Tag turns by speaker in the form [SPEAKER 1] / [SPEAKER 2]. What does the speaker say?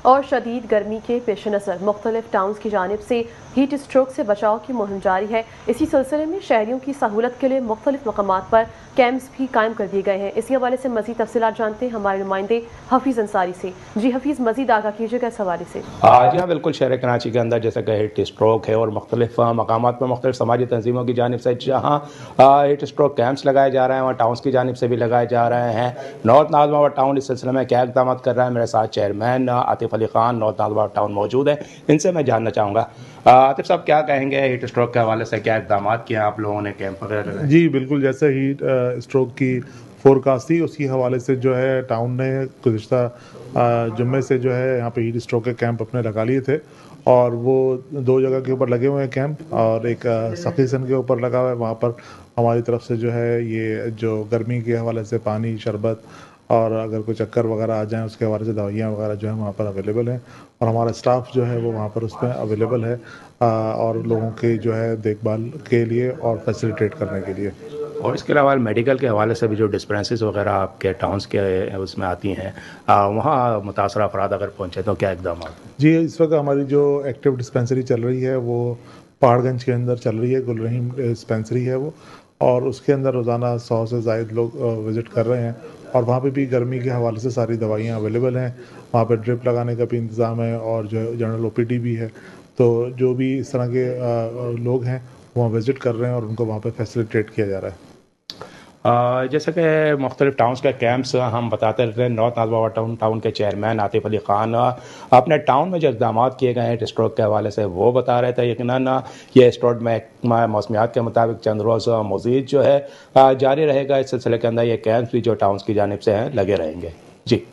[SPEAKER 1] اور شدید گرمی کے پیش نظر مختلف ٹاؤنز کی جانب سے ہیٹ اسٹروک سے بچاؤ کی مہم جاری ہے۔ اسی سلسلے میں شہریوں کی سہولت کے لیے مختلف مقامات پر کیمپس بھی قائم کر دیے گئے ہیں۔ اسی حوالے سے مزید تفصیلات جانتے ہیں ہمارے نمائندے حفیظ انصاری سے۔ جی حفیظ، مزید آگاہ کیجیے گا اس حوالے سے۔
[SPEAKER 2] جی ہاں بالکل، شہر کراچی کے اندر جیسا کہ ہیٹ اسٹروک ہے اور مختلف مقامات پر مختلف سماجی تنظیموں کی جانب سے جہاں ہیٹ اسٹروک کیمپس لگائے جا رہے ہیں، وہاں ٹاؤنس کی جانب سے بھی لگائے جا رہے ہیں۔ نارتھ نازم آباد ٹاؤن اس سلسلے میں کیا اقدامات کر رہا ہے؟ میرے ساتھ chairman Atif Ali Khan north norms آباد ٹاؤن موجود ہے، ان سے میں جاننا چاہوں گا۔ عاطف صاحب، کیا کہیں گے ہیٹ اسٹروک کے حوالے سے؟ کیا اقدامات کیے آپ لوگوں نے کیمپ وغیرہ؟
[SPEAKER 3] جی بالکل، جیسے ہیٹ اسٹروک کی فورکاسٹ تھی اسی حوالے سے جو ہے ٹاؤن نے گزشتہ جمعے سے جو ہے یہاں پہ ہیٹ اسٹروک کے کیمپ اپنے لگا لیے تھے، اور وہ 2 جگہ کے اوپر لگے ہوئے ہیں کیمپ، اور ایک سخیسن کے اوپر لگا ہوا ہے۔ وہاں پر ہماری طرف سے جو ہے یہ جو گرمی کے حوالے سے پانی، شربت، اور اگر کوئی چکر وغیرہ آ جائیں اس کے حوالے سے دوائیاں وغیرہ جو ہیں وہاں پر اویلیبل ہیں، اور ہمارا اسٹاف جو ہے وہ وہاں پر اس میں اویلیبل ہے اور لوگوں کی جو ہے دیکھ بھال کے لیے اور فیسیلیٹیٹ کرنے کے لیے۔
[SPEAKER 2] اور اس کے علاوہ میڈیکل کے حوالے سے بھی جو ڈسپینسریز وغیرہ آپ کے ٹاؤنس کے اس میں آتی ہیں، وہاں متاثرہ افراد اگر پہنچے تو کیا اقدامات؟
[SPEAKER 3] جی، اس وقت ہماری جو ایکٹیو ڈسپینسری چل رہی ہے وہ پہاڑ گنج کے اندر چل رہی ہے، گل رحیم ڈسپینسری ہے وہ، اور اس کے اندر روزانہ 100 سے زائد لوگ وزٹ کر رہے ہیں، اور وہاں پہ بھی گرمی کے حوالے سے ساری دوائیاں اویلیبل ہیں۔ وہاں پہ ڈرپ لگانے کا بھی انتظام ہے، اور جو ہے جنرل او پی ڈی بھی ہے۔ تو جو بھی اس طرح کے لوگ ہیں وہاں وزٹ کر رہے ہیں اور ان کو وہاں پہ فیسیلیٹیٹ کیا جا رہا ہے۔
[SPEAKER 2] جیسے کہ مختلف ٹاؤنس کے کیمپس ہم بتاتے رہتے ہیں، نارتھ نازم آباد ٹاؤن کے چیئرمین عاطف علی خان اپنے ٹاؤن میں جو اقدامات کیے گئے ہیں ہیٹ اسٹروک کے حوالے سے وہ بتا رہے تھے۔ یقیناً یہ اسٹروک میں موسمیات کے مطابق چند روز مزید جو ہے جاری رہے گا۔ اس سلسلے کے اندر یہ کیمپس بھی جو ٹاؤنس کی جانب سے ہیں لگے رہیں گے۔ جی